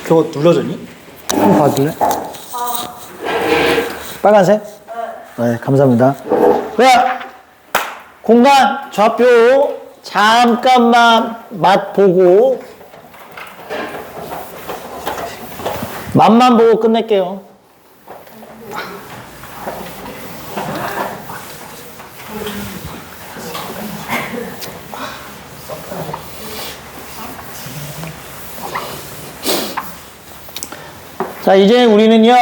저거 눌러졌니? 한번 봐줄래? 빨간색? 네, 감사합니다. 자, 공간 좌표 잠깐만 맛보고 맛만 보고 끝낼게요. 자, 이제 우리는요,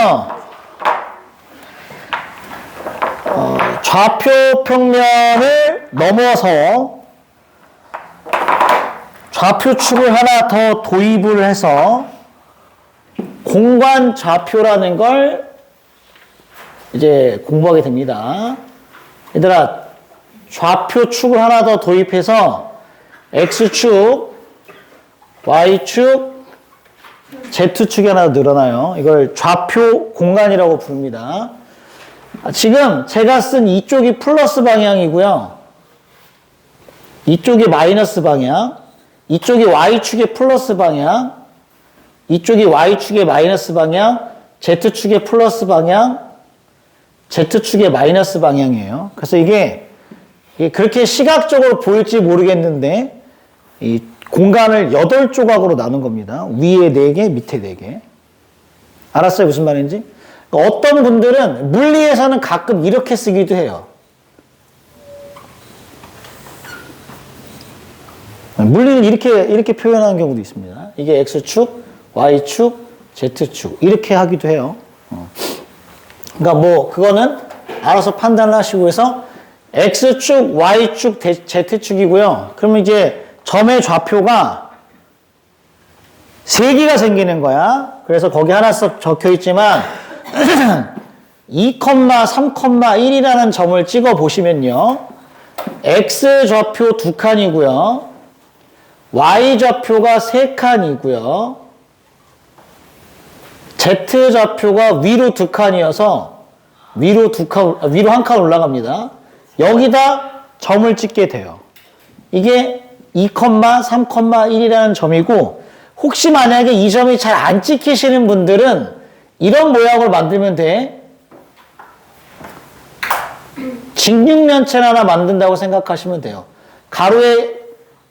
좌표 평면을 넘어서 좌표축을 하나 더 도입을 해서 공간 좌표라는 걸 이제 공부하게 됩니다. 얘들아, 좌표축을 하나 더 도입해서 X축, Y축, Z축이 하나 늘어나요. 이걸 좌표 공간이라고 부릅니다. 지금 제가 쓴 이쪽이 플러스 방향이고요. 이쪽이 마이너스 방향, 이쪽이 Y축의 플러스 방향, 이쪽이 Y축의 마이너스 방향, Z축의 플러스 방향, Z축의 마이너스 방향이에요. 그래서 이게 그렇게 시각적으로 보일지 모르겠는데 이 공간을 8조각으로 나눈 겁니다. 위에 4개, 밑에 4개. 알았어요? 무슨 말인지? 어떤 분들은 물리에서는 가끔 이렇게 쓰기도 해요. 물리는 이렇게 표현하는 경우도 있습니다. 이게 X축, Y축, Z축. 이렇게 하기도 해요. 그러니까 뭐, 그거는 알아서 판단을 하시고 해서 X축, Y축, Z축이고요. 그러면 이제 점의 좌표가 3개가 생기는 거야. 그래서 거기 하나 적혀 있지만 2,3,1이라는 점을 찍어 보시면요. X 좌표 2칸이고요. Y 좌표가 3칸이고요. Z 좌표가 위로 2칸이어서 위로 1칸 올라갑니다. 여기다 점을 찍게 돼요. 이게 2,3,1이라는 점이고, 혹시 만약에 이 점이 잘 안 찍히시는 분들은 이런 모양으로 만들면 돼. 직육면체를 하나 만든다고 생각하시면 돼요. 가로에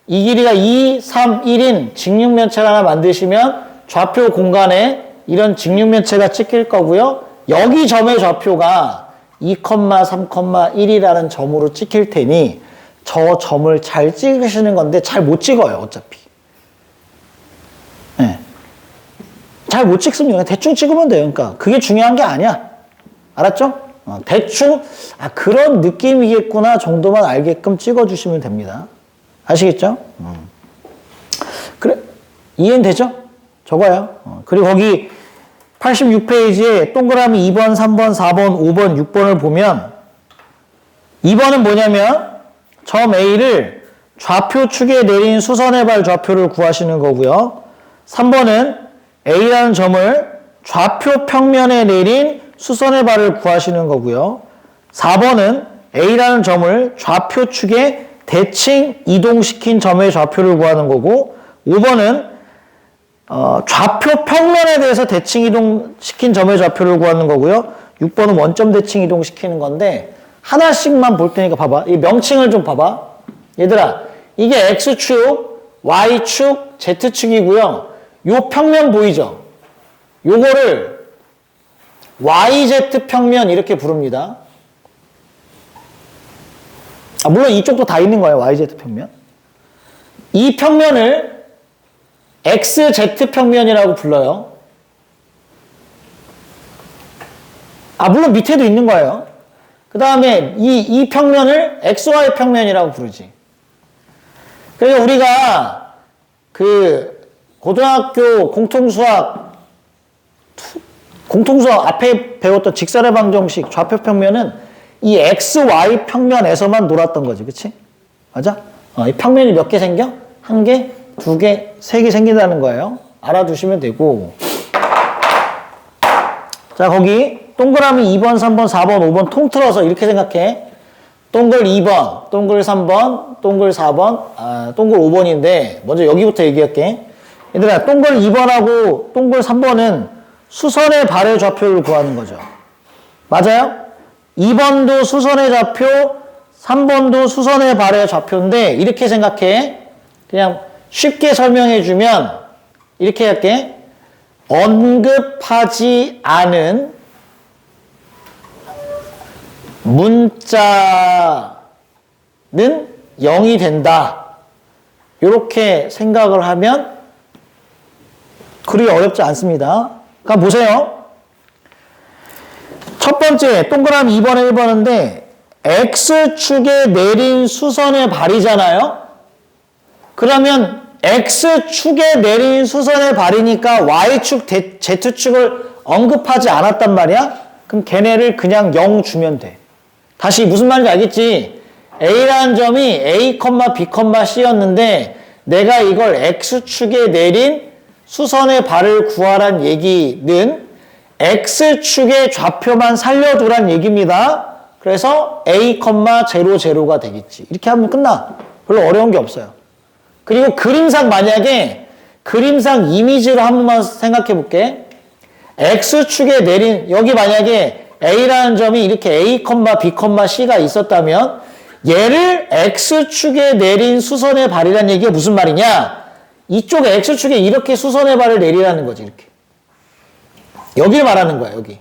이 길이가 2, 3, 1인 직육면체를 하나 만드시면 좌표 공간에 이런 직육면체가 찍힐 거고요. 여기 점의 좌표가 2,3,1이라는 점으로 찍힐 테니 저 점을 잘 찍으시는 건데 잘 못 찍어요, 어차피. 네. 잘 못 찍습니다. 그냥 대충 찍으면 돼요. 그러니까 그게 중요한 게 아니야. 알았죠? 대충 그런 느낌이겠구나 정도만 알게끔 찍어주시면 됩니다. 아시겠죠? 그래, 이해는 되죠? 적어요. 그리고 거기 86페이지에 동그라미 2번, 3번, 4번, 5번, 6번을 보면 2번은 뭐냐면 점 A를 좌표축에 내린 수선의 발 좌표를 구하시는 거고요. 3번은 A라는 점을 좌표 평면에 내린 수선의 발을 구하시는 거고요. 4번은 A라는 점을 좌표축에 대칭 이동시킨 점의 좌표를 구하는 거고, 5번은 좌표 평면에 대해서 대칭 이동시킨 점의 좌표를 구하는 거고요. 6번은 원점 대칭 이동시키는 건데 하나씩만 볼 테니까 봐봐. 이 명칭을 좀 봐봐. 얘들아, 이게 X축, Y축, Z축이고요. 요 평면 보이죠? 요거를 YZ 평면 이렇게 부릅니다. 물론 이쪽도 다 있는 거예요. YZ 평면. 이 평면을 XZ 평면이라고 불러요. 물론 밑에도 있는 거예요. 그 다음에 이 평면을 XY 평면이라고 부르지. 그러니까 우리가 그 고등학교 공통수학 앞에 배웠던 직선의 방정식 좌표 평면은 이 XY 평면에서만 놀았던 거지. 그치? 맞아? 이 평면이 몇 개 생겨? 1개, 2개, 3개 생긴다는 거예요. 알아두시면 되고. 자, 거기 동그라미 2번, 3번, 4번, 5번 통틀어서 이렇게 생각해. 동글 2번, 동글 3번, 동글 4번, 동글 5번인데 먼저 여기부터 얘기할게. 얘들아, 동글 2번하고 동글 3번은 수선의 발의 좌표를 구하는 거죠. 맞아요? 2번도 수선의 좌표, 3번도 수선의 발의 좌표인데 이렇게 생각해. 그냥 쉽게 설명해 주면 이렇게 할게. 언급하지 않은 문자는 0이 된다. 이렇게 생각을 하면 그리 어렵지 않습니다. 그럼 보세요. 첫 번째 동그라미 2번에 1번인데 X축에 내린 수선의 발이잖아요. 그러면 X축에 내린 수선의 발이니까 Y축, Z축을 언급하지 않았단 말이야. 그럼 걔네를 그냥 0 주면 돼. 다시 무슨 말인지 알겠지? A라는 점이 A, B, C였는데 내가 이걸 X축에 내린 수선의 발을 구하란 얘기는 X축의 좌표만 살려두란 얘기입니다. 그래서 A, 0가 되겠지. 이렇게 하면 끝나. 별로 어려운 게 없어요. 그리고 그림상 만약에 그림상 이미지로 한 번만 생각해 볼게. X축에 내린 여기 만약에 A라는 점이 이렇게 A, B, C가 있었다면 얘를 X축에 내린 수선의 발이라는 얘기가 무슨 말이냐? 이쪽 X축에 이렇게 수선의 발을 내리라는 거지. 이렇게. 여기를 말하는 거야. 여기.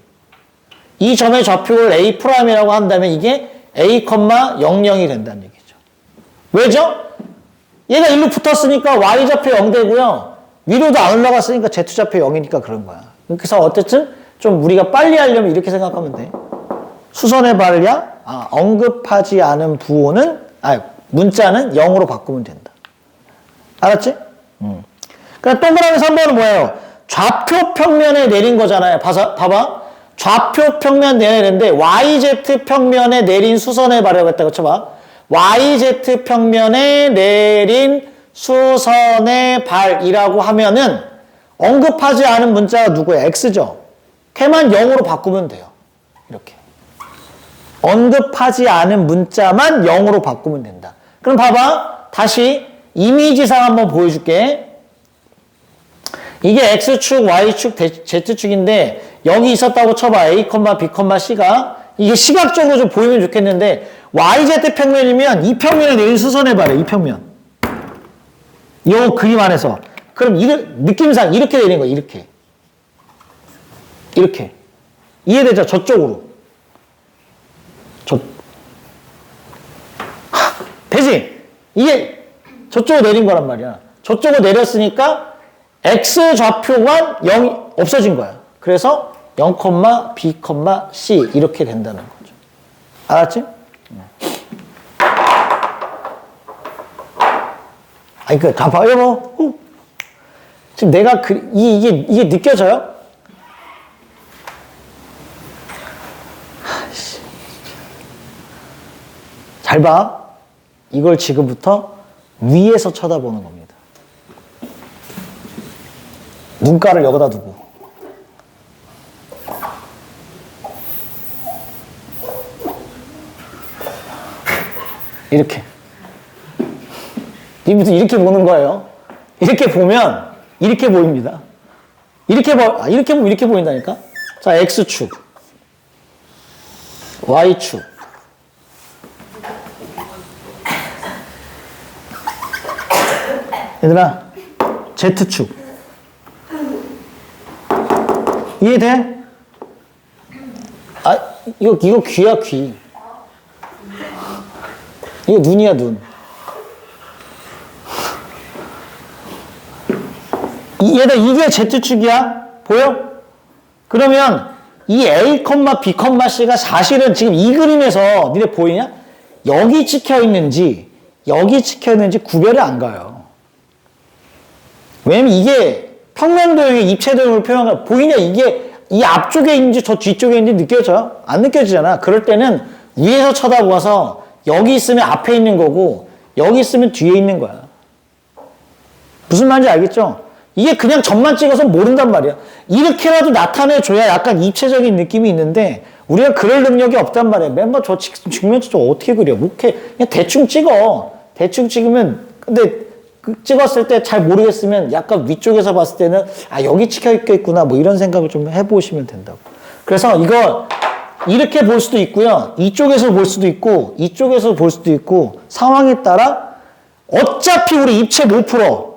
이 점의 좌표를 A'이라고 한다면 이게 A, 00이 된다는 얘기죠. 왜죠? 얘가 일로 붙었으니까 Y좌표 0 되고요. 위로도 안 올라갔으니까 Z좌표 0이니까 그런 거야. 그래서 어쨌든 좀 우리가 빨리 하려면 이렇게 생각하면 돼. 수선의 발이야? 언급하지 않은 문자는 0으로 바꾸면 된다. 알았지? 그러니까 동그라미 3번은 뭐예요? 좌표 평면에 내린 거잖아요. 봐봐. 좌표 평면 내리는데 YZ 평면에 내린 수선의 발이라고 했다고 쳐봐. YZ 평면에 내린 수선의 발이라고 하면은 언급하지 않은 문자가 누구예요? X죠. 걔만 0으로 바꾸면 돼요. 이렇게. 언급하지 않은 문자만 0으로 바꾸면 된다. 그럼 봐봐. 다시 이미지상 한번 보여줄게. 이게 X축, Y축, Z축인데 여기 있었다고 쳐봐. A, B, C가. 이게 시각적으로 좀 보이면 좋겠는데 YZ 평면이면 이 평면에 내린 수선의 발에 이 평면. 요 그림 안에서. 그럼 느낌상 이렇게 내린 거야. 이렇게. 이렇게. 이해되죠? 저쪽으로. 되지? 이게 저쪽으로 내린 거란 말이야. 저쪽으로 내렸으니까 X 좌표만 0이 없어진 거야. 그래서 0, B, C 이렇게 된다는 거죠. 알았지? 아니, 다 봐요, 뭐. 지금 내가 이게 느껴져요? 잘 봐. 이걸 지금부터 위에서 쳐다보는 겁니다. 눈가를 여기다 두고. 이렇게. 이부터 이렇게 보는 거예요. 이렇게 보면 이렇게 보입니다. 이렇게 보면 이렇게 보인다니까? 자, X축. Y축. 얘들아, Z축. 이해돼? 이거 귀야, 귀. 이거 눈이야, 눈. 얘들아, 이게 Z축이야? 보여? 그러면 이 A, B, C가 사실은 지금 이 그림에서 니네 보이냐? 여기 찍혀 있는지 여기 찍혀 있는지 구별이 안 가요. 왜냐면 이게 평면도형의 입체도형을 표현하는 보이냐? 이게 이 앞쪽에 있는지 저 뒤쪽에 있는지 느껴져요? 안 느껴지잖아. 그럴 때는 위에서 쳐다보아서 여기 있으면 앞에 있는 거고 여기 있으면 뒤에 있는 거야. 무슨 말인지 알겠죠? 이게 그냥 점만 찍어서 모른단 말이야. 이렇게라도 나타내줘야 약간 입체적인 느낌이 있는데 우리가 그럴 능력이 없단 말이야. 멤버 저 측면에서 어떻게 그려? 못해. 그냥 대충 찍어. 대충 찍으면 근데 찍었을 때 잘 모르겠으면 약간 위쪽에서 봤을 때는 아 여기 찍혀 있겠구나 뭐 이런 생각을 좀 해보시면 된다고. 그래서 이걸 이렇게 볼 수도 있고요. 이쪽에서 볼 수도 있고 이쪽에서 볼 수도 있고 상황에 따라 어차피 우리 입체 못 풀어.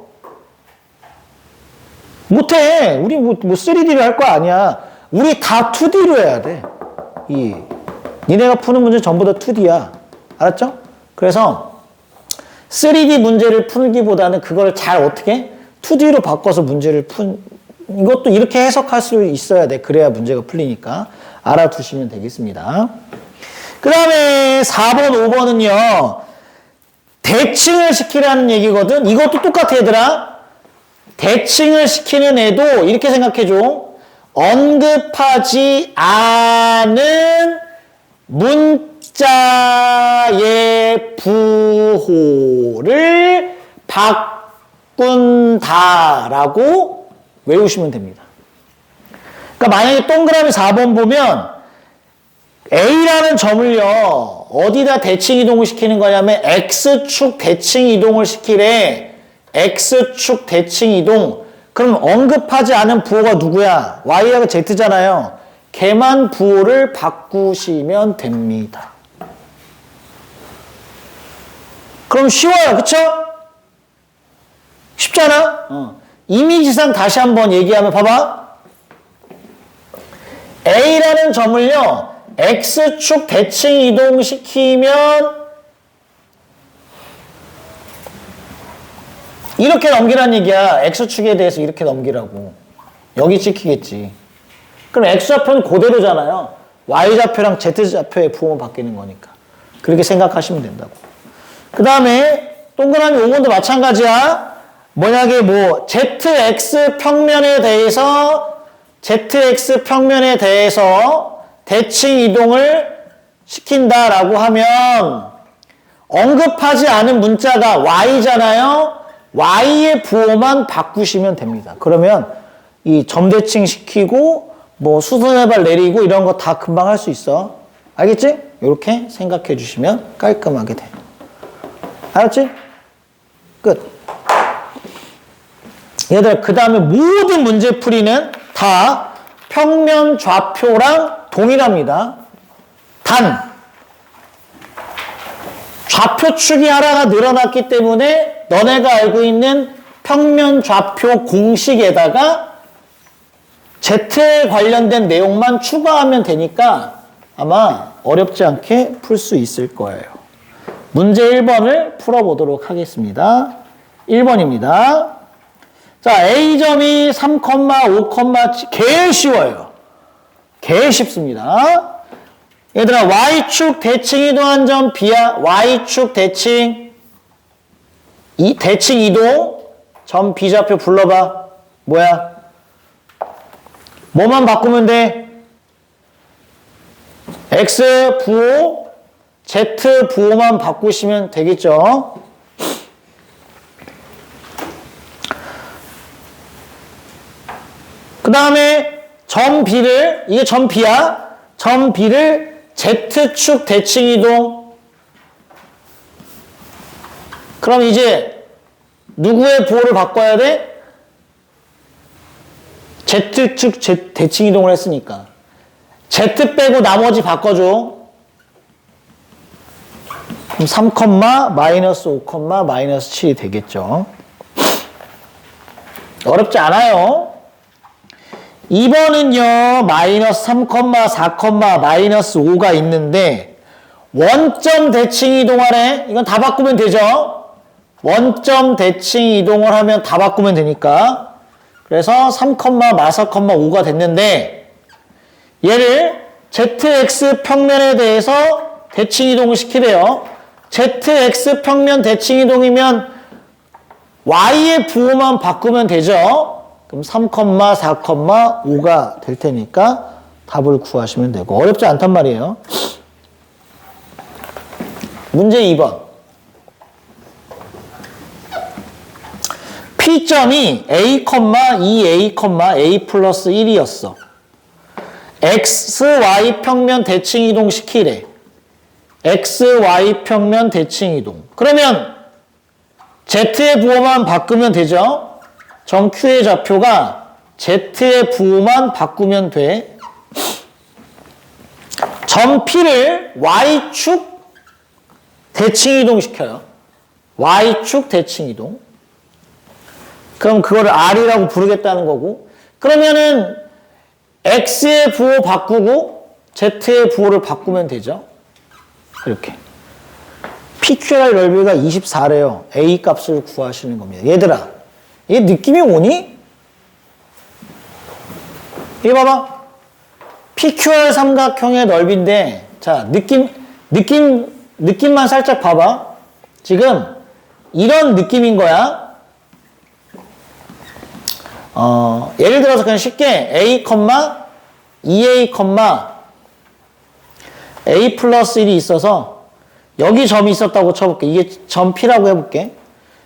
못해. 우리 뭐 3D로 할 거 아니야. 우리 다 2D로 해야 돼. 니네가 푸는 문제 전부 다 2D야. 알았죠? 그래서 3D 문제를 풀기보다는 그걸 잘 어떻게 2D로 바꿔서 문제를 이것도 이렇게 해석할 수 있어야 돼. 그래야 문제가 풀리니까 알아두시면 되겠습니다. 그 다음에 4번, 5번은요. 대칭을 시키라는 얘기거든. 이것도 똑같아 얘들아. 대칭을 시키는 애도 이렇게 생각해줘. 언급하지 않은 문자의 부호를 바꾼다라고 외우시면 됩니다. 그러니까 만약에 동그라미 4번 보면 A라는 점을요. 어디다 대칭 이동을 시키는 거냐면 X축 대칭 이동을 시키래. X축 대칭 이동. 그럼 언급하지 않은 부호가 누구야? Y하고 Z잖아요. 걔만 부호를 바꾸시면 됩니다. 그럼 쉬워요. 그쵸? 쉽잖아? 이미지상 다시 한번 얘기하면 봐봐. A라는 점을요. X축 대칭 이동시키면 이렇게 넘기란 얘기야. X축에 대해서 이렇게 넘기라고. 여기 찍히겠지. 그럼 X좌표는 그대로잖아요. Y좌표랑 Z좌표의 부호만 바뀌는 거니까. 그렇게 생각하시면 된다고. 그 다음에 동그라미 5번도 마찬가지야. 뭐냐게 뭐 ZX 평면에 대해서 대칭 이동을 시킨다라고 하면 언급하지 않은 문자가 Y잖아요. Y의 부호만 바꾸시면 됩니다. 그러면 이 점대칭 시키고 뭐 수선의 발 내리고 이런 거 다 금방 할 수 있어. 알겠지? 이렇게 생각해 주시면 깔끔하게 돼. 알았지? 끝. 얘들아, 그 다음에 모든 문제풀이는 다 평면 좌표랑 동일합니다. 단 좌표축이 하나가 늘어났기 때문에 너네가 알고 있는 평면 좌표 공식에다가 Z에 관련된 내용만 추가하면 되니까 아마 어렵지 않게 풀 수 있을 거예요. 문제 1번을 풀어보도록 하겠습니다. 1번입니다. 자, A점이 3,5, 개 쉬워요. 개 쉽습니다. 얘들아, Y축 대칭 이동한 점 B야. Y축 대칭 이동 점 B좌표 불러봐. 뭐야? 뭐만 바꾸면 돼? X 부호, Z 부호만 바꾸시면 되겠죠? 그 다음에 점 B를, 이게 점 B야. 점 B를 Z축 대칭 이동. 그럼 이제 누구의 부호를 바꿔야 돼? Z축 대칭 이동을 했으니까. Z 빼고 나머지 바꿔줘. 그럼 3, 마이너스 5, 마이너스 7이 되겠죠. 어렵지 않아요. 2번은요, 마이너스 3, 4, 마이너스 5가 있는데, 원점 대칭 이동하래. 이건 다 바꾸면 되죠? 원점 대칭 이동을 하면 다 바꾸면 되니까. 그래서 3, 4, 5가 됐는데, 얘를 ZX 평면에 대해서 대칭 이동을 시키래요. ZX 평면 대칭 이동이면 Y의 부호만 바꾸면 되죠? 그럼 3, 4, 5가 될 테니까 답을 구하시면 되고. 어렵지 않단 말이에요. 문제 2번. P점이 A, 2A, A 플러스 1이었어. X, Y 평면 대칭 이동 시키래. X, Y 평면 대칭 이동. 그러면 Z의 부호만 바꾸면 되죠. 점 Q의 좌표가 Z의 부호만 바꾸면 돼. 점 P를 Y축 대칭 이동시켜요. Y축 대칭 이동. 그럼 그거를 R이라고 부르겠다는 거고. 그러면은 X의 부호 바꾸고 Z의 부호를 바꾸면 되죠. 이렇게. PQR 넓이가 24래요. A 값을 구하시는 겁니다. 얘들아, 이 느낌이 오니? 이거 봐봐. PQR 삼각형의 넓이인데, 자, 느낌만 살짝 봐봐. 지금 이런 느낌인 거야. 예를 들어서 그냥 쉽게 A, 2A, A 플러스 1이 있어서 여기 점이 있었다고 쳐볼게. 이게 점 P라고 해볼게.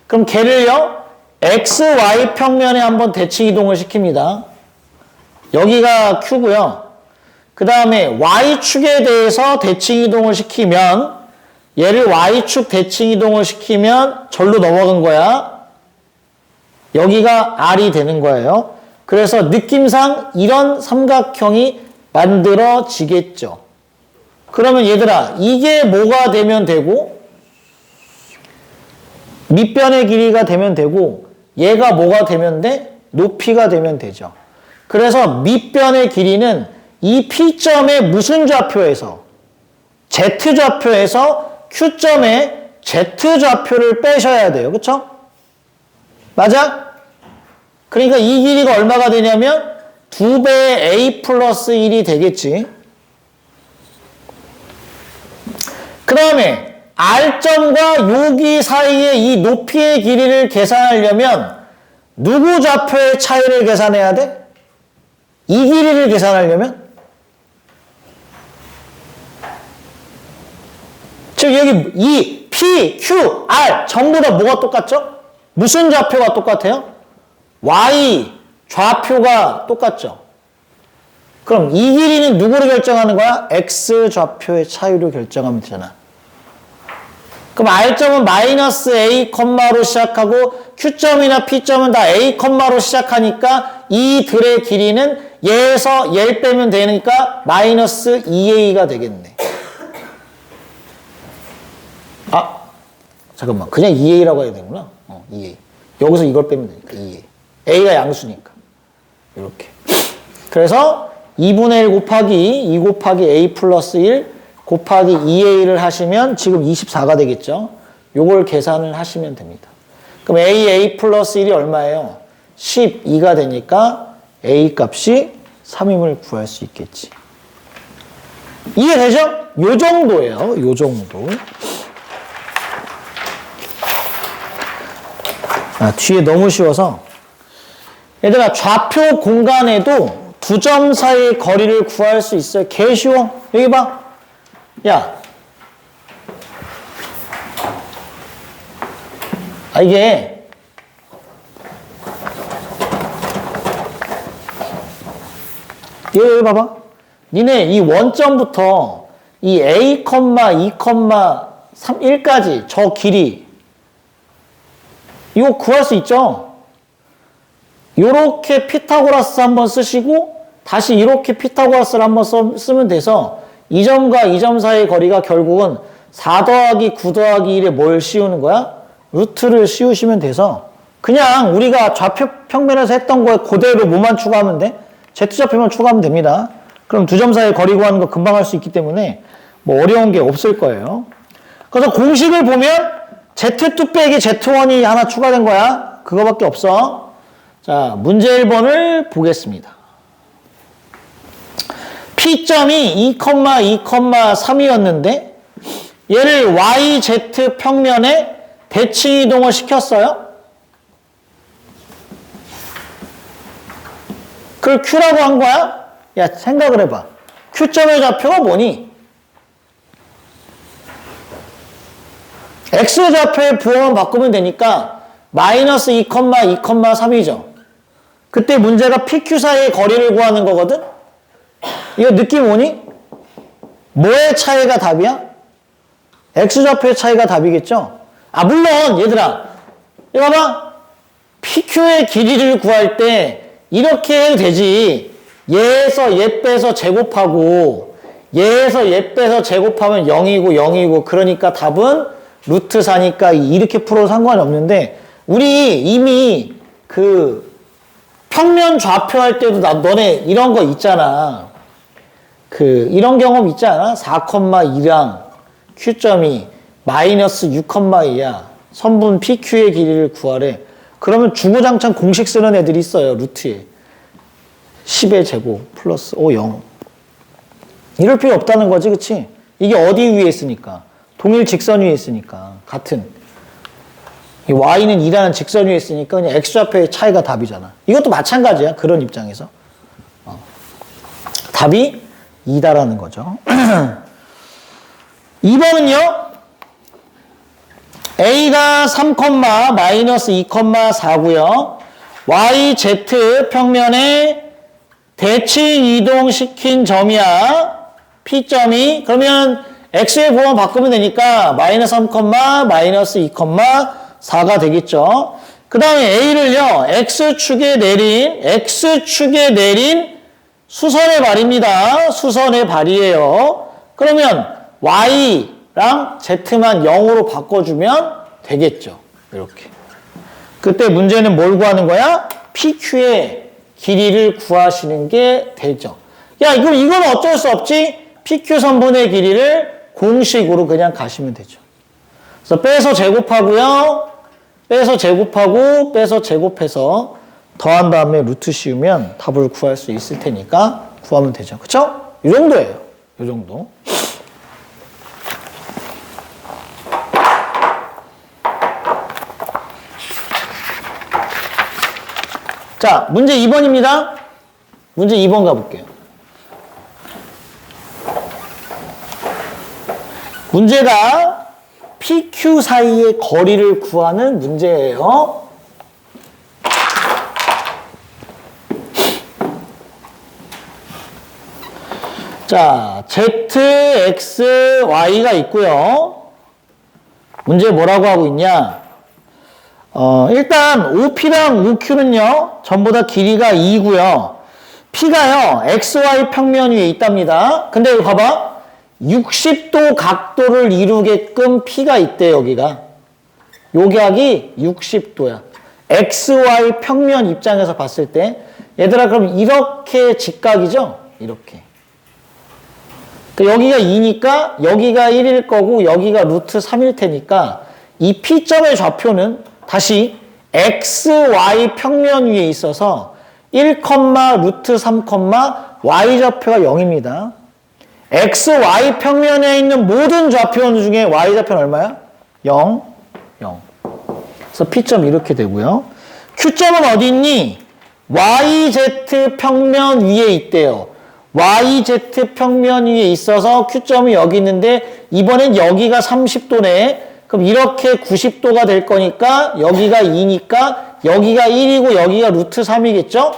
그럼 걔를요, X, Y 평면에 한번 대칭 이동을 시킵니다. 여기가 Q고요. 그 다음에 Y축에 대해서 대칭 이동을 시키면, 얘를 Y축 대칭 이동을 시키면 절로 넘어간 거야. 여기가 R이 되는 거예요. 그래서 느낌상 이런 삼각형이 만들어지겠죠. 그러면 얘들아, 이게 뭐가 되면 되고, 밑변의 길이가 되면 되고, 얘가 뭐가 되면 돼? 높이가 되면 되죠. 그래서 밑변의 길이는 이 P점의 무슨 좌표에서, Z좌표에서 Q점의 Z좌표를 빼셔야 돼요. 그쵸? 맞아? 그러니까 이 길이가 얼마가 되냐면 2배의 A 플러스 1이 되겠지. 그 다음에 R점과 여기 사이의 이 높이의 길이를 계산하려면 누구 좌표의 차이를 계산해야 돼? 이 길이를 계산하려면? 즉 여기 이 P, Q, R 전부 다 뭐가 똑같죠? 무슨 좌표가 똑같아요? Y 좌표가 똑같죠? 그럼 이 길이는 누구로 결정하는 거야? X 좌표의 차이로 결정하면 되잖아. 그럼 R점은 마이너스 A, 로 시작하고 Q점이나 P점은 다 A, 로 시작하니까 이들의 길이는 얘에서 얘를 빼면 되니까 마이너스 2A가 되겠네. 아, 잠깐만. 그냥 2A라고 해야 되구나. 2A. 여기서 이걸 빼면 되니까 2A. A가 양수니까. 이렇게. 그래서 2분의 1 곱하기 2 곱하기 A 플러스 1 곱하기 2A를 하시면 지금 24가 되겠죠. 요걸 계산을 하시면 됩니다. 그럼 A 플러스 1이 얼마예요? 12가 되니까 A 값이 3임을 구할 수 있겠지. 이해되죠? 요 정도예요. 요 정도. 뒤에 너무 쉬워서. 얘들아, 좌표 공간에도 두 점 사이의 거리를 구할 수 있어요. 개 쉬워. 여기 봐. 야. 이게 여기 봐봐. 니네 이 원점부터 이 A, 2, 3, 1까지 저 길이 이거 구할 수 있죠? 요렇게 피타고라스 한번 쓰시고 다시 이렇게 피타고라스를 한번 쓰면 돼서 이 점과 이 점 사이의 거리가 결국은 4 더하기 9 더하기 1에 뭘 씌우는 거야? 루트를 씌우시면 돼서 그냥 우리가 좌표 평면에서 했던 거에 그대로 뭐만 추가하면 돼? Z좌표만 추가하면 됩니다. 그럼 두 점 사이의 거리 구하는 거 금방 할 수 있기 때문에 뭐 어려운 게 없을 거예요. 그래서 공식을 보면 Z2 빼기 Z1이 하나 추가된 거야. 그거밖에 없어. 자, 문제 1번을 보겠습니다. P점이 2,3이었는데 얘를 YZ 평면에 대칭 이동을 시켰어요. 그걸 Q라고 한 거야? 야, 생각을 해봐. Q점의 좌표가 뭐니? X좌표의 부호만 바꾸면 되니까 마이너스 2,3이죠. 그때 문제가 PQ 사이의 거리를 구하는 거거든? 이거 느낌 오니? 뭐의 차이가 답이야? X좌표의 차이가 답이겠죠? 물론 얘들아 이거 봐봐. PQ의 길이를 구할 때 이렇게 해도 되지. 얘에서 얘 빼서 제곱하고 얘에서 얘 빼서 제곱하면 0이고 0이고 그러니까 답은 루트 4니까 이렇게 풀어도 상관이 없는데 우리 이미 그 평면 좌표 할 때도 너네 이런 거 있잖아. 그 이런 경험 있지 않아? 4,2랑 Q점이 마이너스 6,2야. 선분 PQ의 길이를 구하래. 그러면 주구장창 공식 쓰는 애들이 있어요. 루트에. 10의 제곱 플러스 0. 이럴 필요 없다는 거지, 그치? 이게 어디 위에 있으니까? 동일 직선 위에 있으니까. 같은. 이 y는 2라는 직선 위에 있으니까 그냥 x좌표의 차이가 답이잖아. 이것도 마찬가지야. 그런 입장에서. 답이 2다라는 거죠. 2번은요. a가 3, 마이너스 2,4고요. y, z 평면에 대칭 이동시킨 점이야. P점이. 그러면 x의 보호만 바꾸면 되니까 마이너스 3, 마이너스 2,4가 되겠죠. 그 다음에 a를요. x축에 내린 수선의 발입니다. 수선의 발이에요. 그러면 y랑 z만 0으로 바꿔주면 되겠죠. 이렇게. 그때 문제는 뭘 구하는 거야? PQ의 길이를 구하시는 게 되죠. 야, 그럼 이건 어쩔 수 없지? PQ 선분의 길이를 공식으로 그냥 가시면 되죠. 그래서 빼서 제곱하고요. 빼서 제곱해서 더한 다음에 루트 씌우면 답을 구할 수 있을 테니까 구하면 되죠. 그쵸? 이 정도예요. 이 정도. 자, 문제 2번입니다. 문제 2번 가볼게요. 문제가 PQ 사이의 거리를 구하는 문제예요. 자, Z, X, Y가 있고요. 문제 뭐라고 하고 있냐? 일단 OP랑 OQ는요. 전부 다 길이가 2고요. P가요. XY 평면 위에 있답니다. 근데 이거 봐봐. 60도 각도를 이루게끔 P가 있대, 여기가. 요 각이 60도야. XY 평면 입장에서 봤을 때. 얘들아, 그럼 이렇게 직각이죠? 이렇게. 여기가 2니까 여기가 1일 거고 여기가 루트 3일 테니까 이 P점의 좌표는 다시 XY 평면 위에 있어서 1, 루트 3, Y좌표가 0입니다. XY 평면에 있는 모든 좌표 중에 Y좌표는 얼마야? 0, 0. 그래서 P점 이렇게 되고요. Q점은 어디 있니? YZ 평면 위에 있대요. YZ 평면 위에 있어서 Q점이 여기 있는데 이번엔 여기가 30도네. 그럼 이렇게 90도가 될 거니까 여기가 2니까 여기가 1이고 여기가 루트 3이겠죠?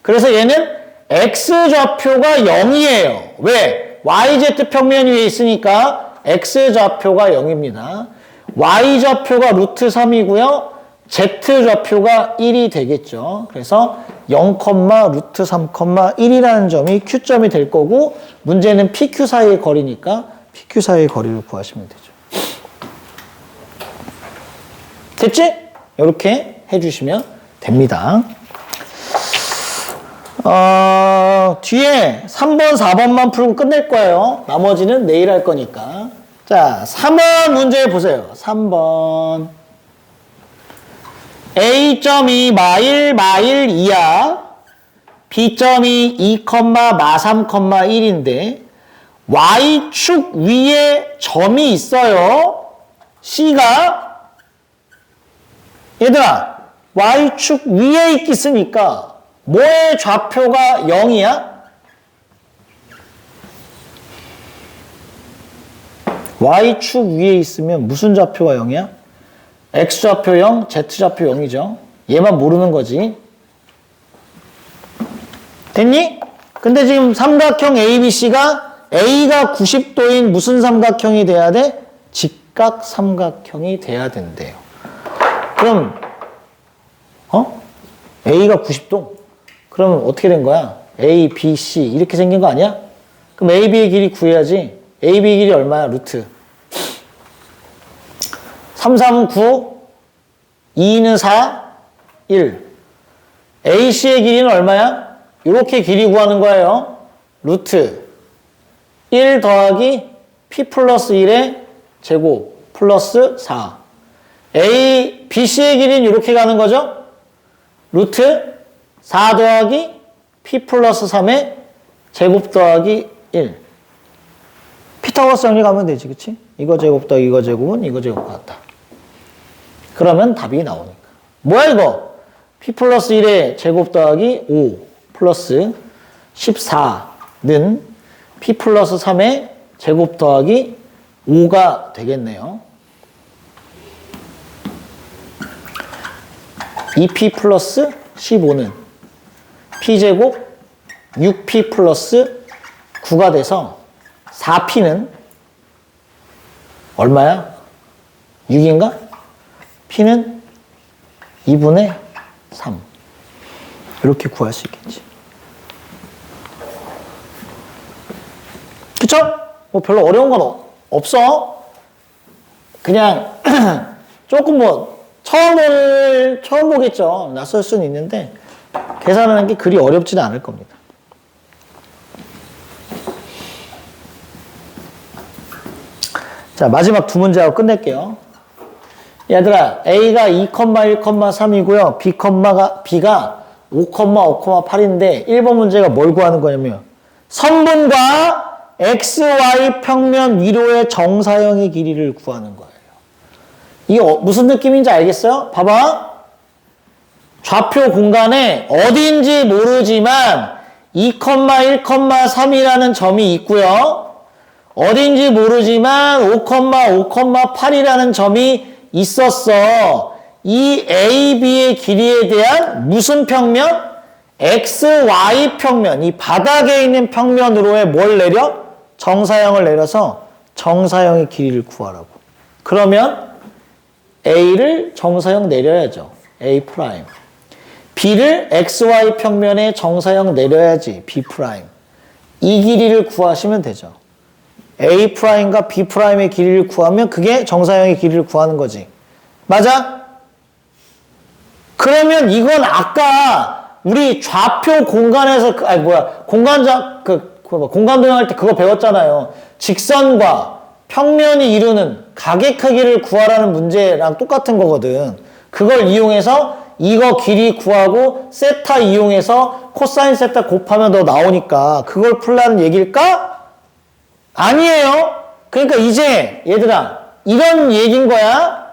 그래서 얘는 X좌표가 0이에요. 왜? YZ 평면 위에 있으니까 X좌표가 0입니다. Y좌표가 루트 3이고요. Z좌표가 1이 되겠죠. 그래서 0, 루트 3, 1이라는 점이 Q점이 될 거고 문제는 PQ 사이의 거리니까 PQ 사이의 거리를 구하시면 되죠. 됐지? 이렇게 해주시면 됩니다. 뒤에 3번, 4번만 풀고 끝낼 거예요. 나머지는 내일 할 거니까. 자, 3번 문제 보세요. 3번. A점이 마일 2야. B점이 2, 마 3, 1인데 Y축 위에 점이 있어요. C가 얘들아 Y축 위에 있겠으니까 뭐의 좌표가 0이야? Y축 위에 있으면 무슨 좌표가 0이야? X좌표 0, Z좌표 0이죠. 얘만 모르는 거지. 됐니? 근데 지금 삼각형 ABC가 A가 90도인 무슨 삼각형이 돼야 돼? 직각 삼각형이 돼야 된대요. 그럼 A가 90도? 그러면 어떻게 된 거야? A, B, C 이렇게 생긴 거 아니야? 그럼 A, B의 길이 구해야지. A, B 길이 얼마야? 루트. 3, 3은 9, 2는 4, 1. A, C의 길이는 얼마야? 이렇게 길이 구하는 거예요. 루트 1 더하기 P 플러스 1의 제곱 플러스 4. A, B, C의 길이는 이렇게 가는 거죠? 루트 4 더하기 P 플러스 3의 제곱 더하기 1. 피타고라스 정리 가면 되지, 그치? 이거 제곱 더하기 이거 제곱은 이거 제곱 같다. 그러면 답이 나오니까. 뭐야 이거? P 플러스 1의 제곱 더하기 5 플러스 14는 P 플러스 3의 제곱 더하기 5가 되겠네요. 2P 플러스 15는 P제곱 6P 플러스 9가 돼서 4P는 얼마야? 6인가? P는 2분의 3. 이렇게 구할 수 있겠지. 그쵸? 뭐 별로 어려운 건 없어. 그냥 조금 뭐 처음 보겠죠. 낯설 수는 있는데 계산하는 게 그리 어렵지는 않을 겁니다. 자, 마지막 두 문제하고 끝낼게요. 얘들아, A가 2,1,3이고요. B가 5,5,8인데 1번 문제가 뭘 구하는 거냐면 선분과 XY 평면 위로의 정사형의 길이를 구하는 거예요. 이게 무슨 느낌인지 알겠어요? 봐봐. 좌표 공간에 어딘지 모르지만 2,1,3이라는 점이 있고요. 어딘지 모르지만 5,5,8이라는 점이 있었어. 이 AB의 길이에 대한 무슨 평면? XY 평면. 이 바닥에 있는 평면으로의 뭘 내려? 정사형을 내려서 정사형의 길이를 구하라고. 그러면 A를 정사형 내려야죠. A 프라임. B를 XY 평면에 정사형 내려야지. B 프라임. 이 길이를 구하시면 되죠. A 프라임과 B 프라임의 길이를 구하면 그게 정사형의 길이를 구하는 거지. 맞아? 그러면 이건 아까 우리 좌표 공간에서 공간도형 할 때 그거 배웠잖아요. 직선과 평면이 이루는 각의 크기를 구하라는 문제랑 똑같은 거거든. 그걸 이용해서 이거 길이 구하고 세타 이용해서 코사인 세타 곱하면 더 나오니까 그걸 풀라는 얘기일까? 아니에요. 그러니까 이제 얘들아 이런 얘기인 거야.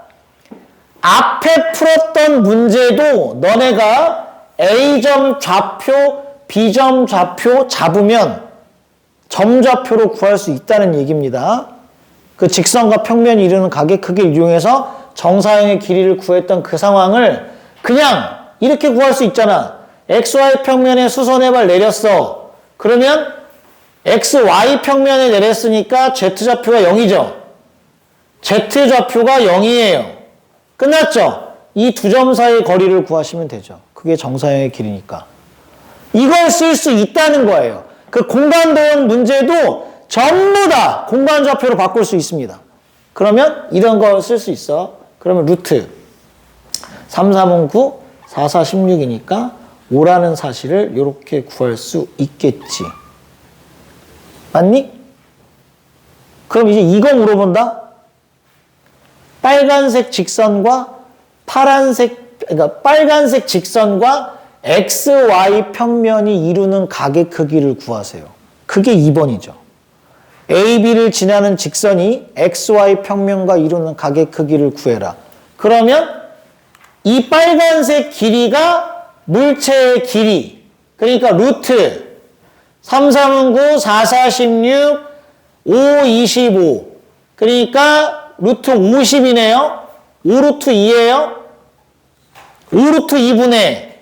앞에 풀었던 문제도 너네가 A점 좌표, B점 좌표 잡으면 점좌표로 구할 수 있다는 얘기입니다. 그 직선과 평면이 이루는 각의 크기를 이용해서 정사형의 길이를 구했던 그 상황을 그냥 이렇게 구할 수 있잖아. XY 평면에 수선의 발 내렸어. 그러면 XY 평면에 내렸으니까 Z좌표가 0이죠. Z좌표가 0이에요. 끝났죠? 이 두 점 사이의 거리를 구하시면 되죠. 그게 정사형의 길이니까. 이걸 쓸 수 있다는 거예요. 그 공간도형 문제도 전부 다 공간좌표로 바꿀 수 있습니다. 그러면 이런 거 쓸 수 있어. 그러면 루트 3, 3은 9, 4, 4, 16이니까 5라는 사실을 이렇게 구할 수 있겠지. 맞니? 그럼 이제 이거 물어본다? 빨간색 직선과 그러니까 빨간색 직선과 XY 평면이 이루는 각의 크기를 구하세요. 그게 2번이죠. AB를 지나는 직선이 XY 평면과 이루는 각의 크기를 구해라. 그러면 이 빨간색 길이가 물체의 길이. 그러니까 루트 3, 3은 9, 4, 4, 16, 5, 25. 그러니까 루트 50이네요. 5루트 2예요. 5루트 2분의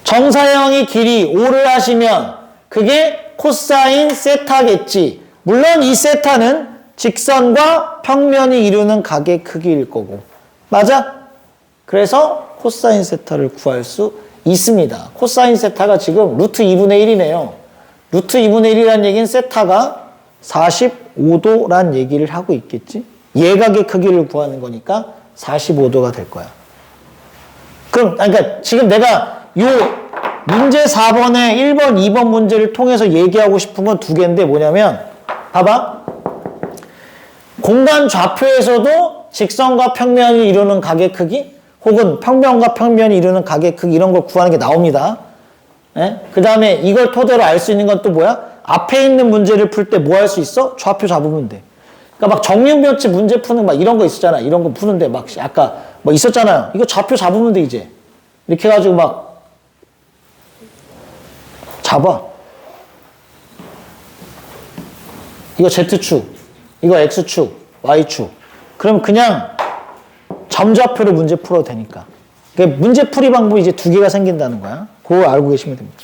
정사형의 길이 5를 하시면 그게 코사인 세타겠지. 물론 이 세타는 직선과 평면이 이루는 각의 크기일 거고. 맞아? 그래서 코사인 세타를 구할 수 있습니다. 코사인 세타가 지금 루트 2분의 1이네요. 루트 2분의 1이라는 얘기는 세타가 45도란 얘기를 하고 있겠지? 예각의 크기를 구하는 거니까 45도가 될 거야. 그럼, 그러니까 지금 내가 요 문제 4번에 1번, 2번 문제를 통해서 얘기하고 싶은 건 두 개인데 뭐냐면, 봐봐. 공간 좌표에서도 직선과 평면이 이루는 각의 크기, 혹은 평면과 평면이 이루는 각의 크기, 이런 걸 구하는 게 나옵니다. 그 다음에 이걸 토대로 알 수 있는 건 또 뭐야? 앞에 있는 문제를 풀 때 뭐 할 수 있어? 좌표 잡으면 돼. 그러니까 막 정육면체 문제 푸는 막 이런 거 있었잖아. 이런 거 푸는데 막 아까 뭐 있었잖아요. 이거 좌표 잡으면 돼, 이제. 이렇게 해가지고 막 잡아. 이거 Z축, 이거 X축, Y축. 그럼 그냥 점좌표로 문제 풀어도 되니까. 그러니까 문제풀이 방법이 이제 두 개가 생긴다는 거야. 그거 알고 계시면 됩니다.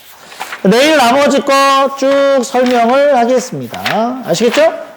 내일 나머지 거 쭉 설명을 하겠습니다. 아시겠죠?